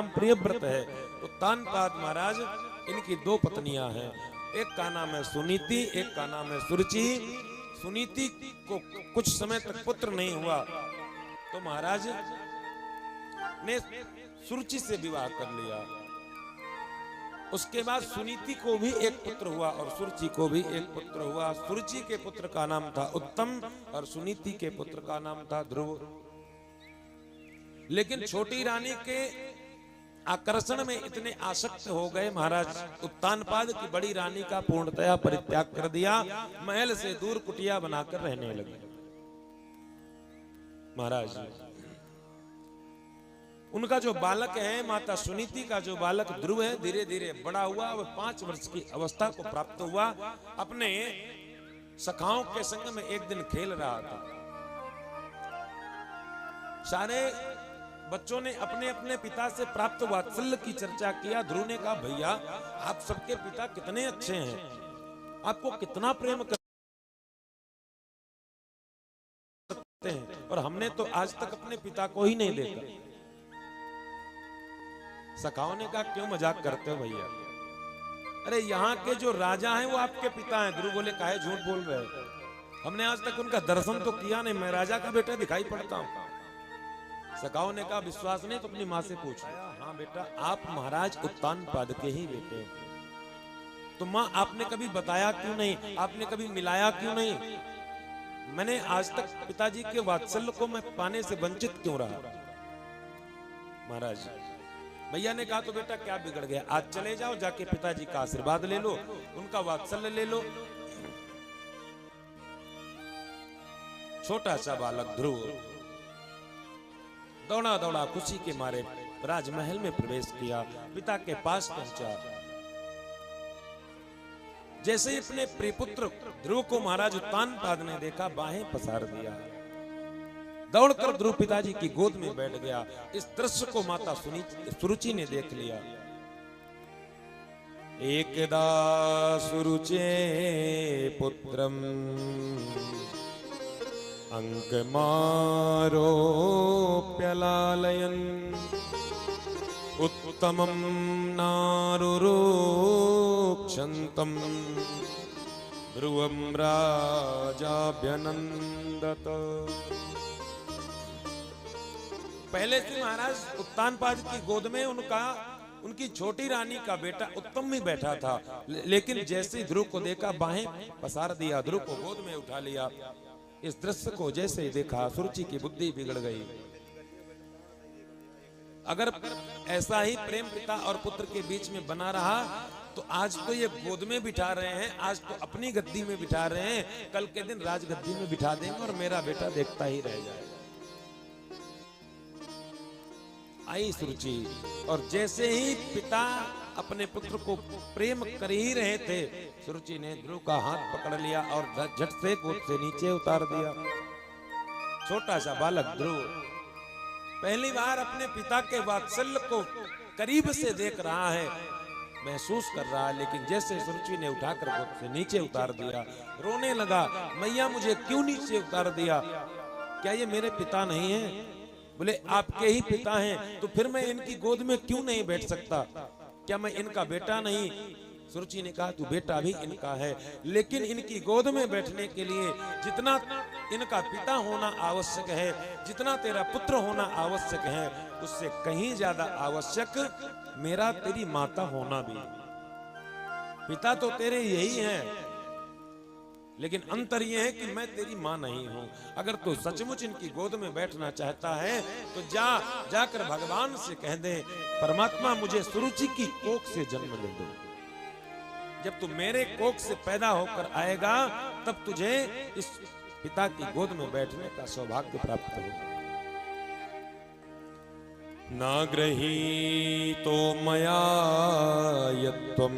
नाम प्रियव्रत है। तो तानपाद महाराज, इनकी दो पत्नियां हैं, एक का नाम है सुनीति, एक का नाम है सुरुचि। सुनीति को कुछ समय तक पुत्र नहीं हुआ, तो महाराज ने सुरुचि से विवाह कर लिया। उसके बाद सुनीति को भी एक पुत्र हुआ और सुरुचि को भी एक पुत्र हुआ। सुरुचि के पुत्र का नाम था उत्तम और सुनीति के पुत्र का नाम था ध्रुव। लेकिन छोटी रानी के आकर्षण में इतने आसक्त हो गए महाराज उत्तानपाद की बड़ी रानी का पूर्णतया परित्याग कर दिया, महल से दूर कुटिया बनाकर रहने लगे। महाराज उनका जो बालक है, माता सुनीति का जो बालक ध्रुव है, धीरे धीरे बड़ा हुआ। वह 5 वर्ष की अवस्था को प्राप्त हुआ। अपने सखाओं के संग में एक दिन खेल रहा था। सारे बच्चों ने अपने अपने पिता से प्राप्त वात्सल्य की चर्चा किया। ध्रुव ने कहा, भैया आप सबके पिता कितने अच्छे हैं, आपको कितना प्रेम करते हैं, और हमने तो आज तक अपने पिता को ही नहीं देखा। सखाओं ने कहा, क्यों मजाक करते हो भैया, अरे यहाँ के जो राजा हैं वो आपके पिता हैं। ध्रुव बोले, काहे झूठ बोल रहे हो, हमने आज तक उनका दर्शन तो किया नहीं, मैं राजा का बेटा दिखाई पड़ता हूँ। सखाओं ने कहा, विश्वास नहीं तो अपनी माँ से पूछो। हाँ बेटा, आप महाराज उत्तानपाद के ही बेटे हैं। तो माँ आपने कभी बताया क्यों नहीं, आपने कभी मिलाया क्यों नहीं, मैंने आज तक पिताजी के वात्सल्य को मैं पाने से वंचित क्यों रहा। महाराज भैया ने कहा, तो बेटा क्या बिगड़ गया, आज चले जाओ, जाके पिताजी का आशीर्वाद ले लो, उनका वात्सल्य ले लो। छोटा सा बालक ध्रुव दौड़ा दौड़ा खुशी के मारे राजमहल में प्रवेश किया, पिता के पास पहुंचा। जैसे ही अपने प्रियपुत्र ध्रुव को महाराज उत्तानपाद ने देखा, बाहें पसार दिया, दौड़कर ध्रुव पिताजी की गोद में बैठ गया। इस दृश्य को माता सुरुचि ने देख लिया। एकदा सुरुचे पुत्रम अंकमारोप्यलालयन् उत्तमं नारुरोक्षन्तं ध्रुवं राजाभ्यनन्दत। पहले से महाराज उत्तानपाद की गोद में उनकी छोटी रानी का बेटा उत्तम भी बैठा था, लेकिन जैसे ही ध्रुव को देखा, बाहें पसार दिया, ध्रुव को गोद में उठा लिया। इस दृश्य को जैसे ही देखा, सुरुचि की बुद्धि बिगड़ गई। अगर ऐसा ही प्रेम पिता और पुत्र के बीच में बना रहा तो आज तो ये गोद में बिठा रहे हैं, आज तो अपनी गद्दी में बिठा रहे हैं, कल के दिन राजगद्दी में बिठा देंगे और मेरा बेटा देखता ही रह जाएगा। आई सुरुचि, और जैसे ही पिता अपने पुत्र को प्रेम कर ही रहे थे, सुरुचि ने ध्रुव का हाथ पकड़ लिया और झट से गोद से नीचे उतार दिया। छोटा सा बालक ध्रुव पहली बार अपने पिता के वात्सल्य को करीब से देख रहा है, महसूस कर रहा है, लेकिन जैसे सुरुचि ने उठाकर गोद से नीचे उतार दिया, रोने लगा, मैया मुझे क्यों नीचे उतार दिया, क्या ये मेरे पिता नहीं है? बोले आपके ही पिता हैं, तो फिर मैं इनकी गोद में क्यों नहीं बैठ सकता, क्या मैं इनका बेटा नहीं? सुरुचि ने कहा, तू बेटा भी इनका है, लेकिन इनकी गोद में बैठने के लिए जितना इनका पिता होना आवश्यक है, जितना तेरा पुत्र होना आवश्यक है, उससे कहीं ज्यादा आवश्यक मेरा तेरी माता होना भी। पिता तो तेरे यही है, लेकिन अंतर यह है कि मैं तेरी मां नहीं हूं। अगर तू सचमुच इनकी गोद में बैठना चाहता है तो जाकर भगवान से कह दे, परमात्मा मुझे सुरुचि की कोख से जन्म दे दो। जब तू मेरे कोख से पैदा होकर आएगा, तब तुझे इस पिता की गोद में बैठने का सौभाग्य प्राप्त होगा। नाग्रहीतो मया यत्त्वं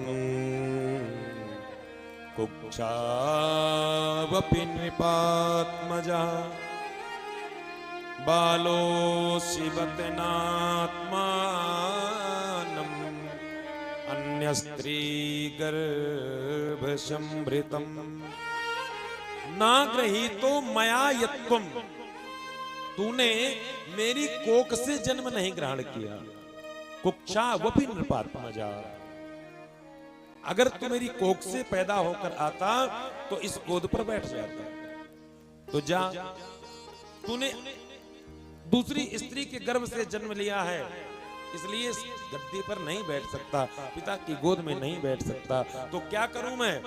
कुक्षावपि नृपात्मजा बालोऽसि वदनात्मानम् अन्यस्त्री गर्भसंभृतम्। नाग्रहीतो मया यत्त्वम्, तूने मेरी कोख से जन्म नहीं ग्रहण किया। कुक्षा वपि नृपात्मजा। अगर तू मेरी कोख से पैदा होकर आता तो इस गोद पर बैठ जाता। तो जा, तूने दूसरी स्त्री के गर्भ से जन्म लिया है, इसलिए इस गद्दी पर नहीं बैठ सकता, पिता की गोद में नहीं बैठ सकता। तो क्या करूं मैं?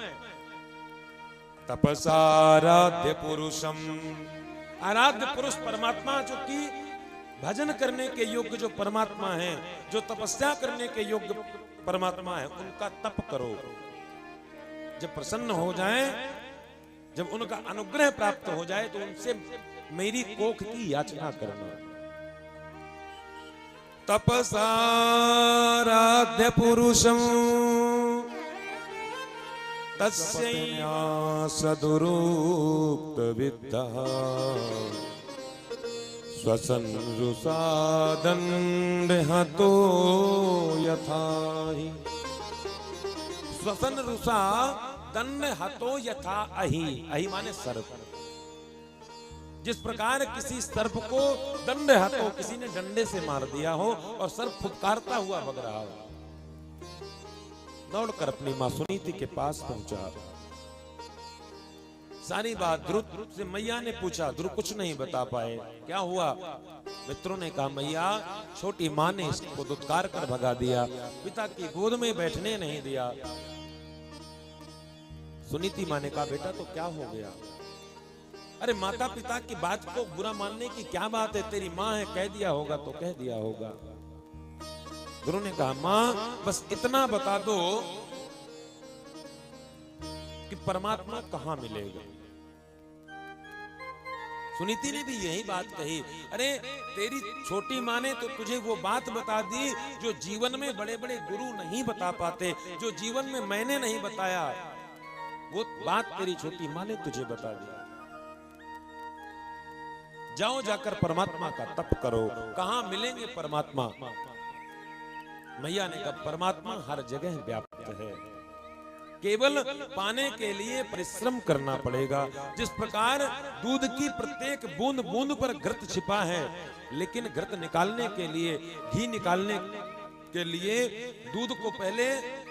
तपसाराध्य पुरुषम, आराध्य पुरुष परमात्मा, जो कि भजन करने के योग्य जो परमात्मा है, जो तपस्या करने के योग्य परमात्मा है, उनका तप करो। जब प्रसन्न हो जाए, जब उनका अनुग्रह प्राप्त हो जाए, तो उनसे मेरी कोख की याचना करना। तपसाराध्य पुरुषम तस्या सदुरुक्त विद्या स्वसन्रुषादण्ड हतो यथा हि। स्वसन्रुषा दंड हतो यथा अहि, अहि माने सर्प। जिस प्रकार किसी सर्प को दंड हतो, किसी ने डंडे से मार दिया हो और सर्प फुफकारता हुआ भग रहा हो, दौड़कर अपनी मां सुनीति के पास पहुंचा। सारी बात ध्रुव से मैया ने पूछा। ध्रुव कुछ नहीं बता पाए, क्या हुआ? मित्रों ने कहा, मैया छोटी मां ने इसको दुत्कार कर भगा दिया, पिता की गोद में बैठने नहीं दिया। सुनीति मां ने कहा, बेटा तो क्या हो गया? अरे माता पिता की बात को बुरा मानने की क्या बात है, तेरी मां है, कह दिया होगा तो कह दिया होगा। गुरु ने कहा, मां बस इतना बता दो कि परमात्मा कहां मिलेगा। सुनीति ने भी यही बात कही। अरे तेरी छोटी मां ने तो तुझे वो बात बता दी जो जीवन में बड़े बड़े गुरु नहीं बता पाते, जो जीवन में मैंने नहीं बताया, वो बात तेरी छोटी मां ने तुझे बता दी। जाओ, जाकर परमात्मा का तप करो। कहां मिलेंगे परमात्मा? मैया ने कहा, परमात्मा हर जगह व्याप्त है, केवल पाने के लिए परिश्रम करना पड़ेगा। जिस प्रकार दूध की प्रत्येक बूंद बूंद पर घृत छिपा है, लेकिन घृत निकालने के लिए, घी निकालने के लिए दूध को पहले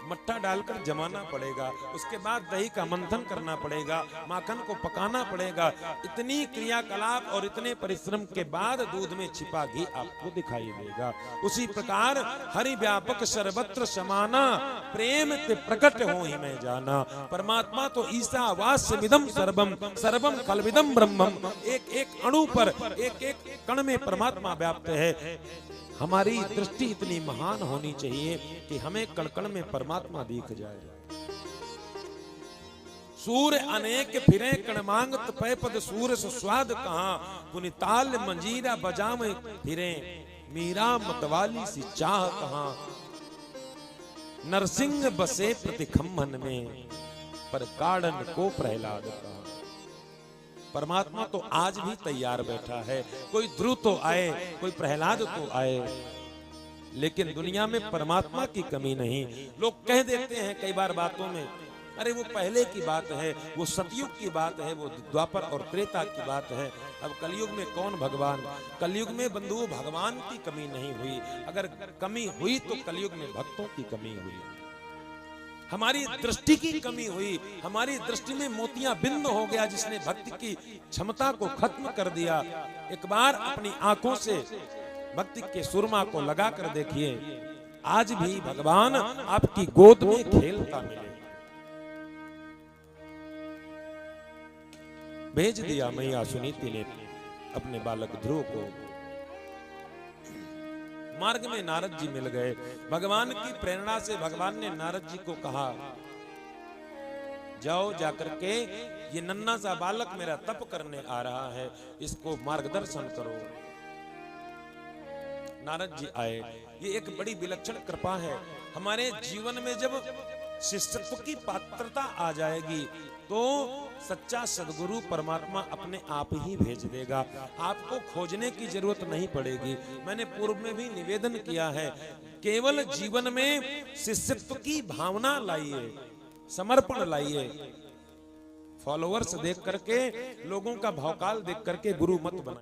मट्ठा डालकर जमाना पड़ेगा, उसके बाद दही का मंथन करना पड़ेगा, माखन को पकाना पड़ेगा। इतनी क्रियाकलाप और इतने परिश्रम के बाद दूध में छिपा घी आपको दिखाई देगा। उसी प्रकार हरि व्यापक सर्वत्र समाना, प्रेम ते प्रकट हो ही मैं जाना। परमात्मा तो ईसा वास्यमिदं सर्वम, सर्वम खलविदं ब्रह्मम। एक एक अणु पर, एक एक कण में परमात्मा व्याप्त है। हमारी दृष्टि इतनी महान होनी चाहिए कि हमें कण कण में परमात्मा दिख जाए। सूर्य अनेक फिरे कण मांगत पै पद सूर्य स्वाद कहां, पुनिताल मंजीरा बजाम फिरे मीरा मतवाली सी चाह कहां। नरसिंह बसे प्रतिखम्भन में, पर काड़न को प्रहलाद कहा। परमात्मा तो आज भी तैयार बैठा है। कोई ध्रुव तो आए, कोई प्रहलाद तो आए, लेकिन दुनिया में परमात्मा की कमी नहीं। लोग कह देते हैं कई बार बातों में, अरे वो पहले की बात है, वो सतयुग की बात है, वो द्वापर और त्रेता की बात है। अब कलयुग में कौन भगवान? कलयुग में बंधुओं भगवान की कमी नहीं हुई। अगर कमी हुई तो कलयुग में भक्तों की कमी हुई, हमारी दृष्टि की कमी हुई। हमारी दृष्टि में मोतियां बिंद हो गया, जिसने भक्ति की क्षमता को खत्म कर दिया। एक बार अपनी आंखों से भक्ति के सुरमा को लगाकर देखिए, आज भी भगवान आपकी गोद में खेलता मिले। भेज दिया मैया सुनीति ने अपने बालक ध्रुव को। मार्ग में नारद जी मिल गए। भगवान की प्रेरणा से भगवान ने नारद जी को कहा, जाओ जाकर के ये नन्हा सा बालक मेरा तप करने आ रहा है, इसको मार्गदर्शन करो। नारद जी आए। ये एक बड़ी विलक्षण कृपा है। हमारे जीवन में जब शिष्यत्व की पात्रता आ जाएगी तो सच्चा सदगुरु परमात्मा अपने आप ही भेज देगा। आपको खोजने की जरूरत नहीं पड़ेगी। मैंने पूर्व में भी निवेदन किया है, केवल जीवन में शिष्यत्व की भावना लाइए, समर्पण लाइए। फॉलोअर्स देख करके, लोगों का भौकाल देख करके गुरु मत बनाइए।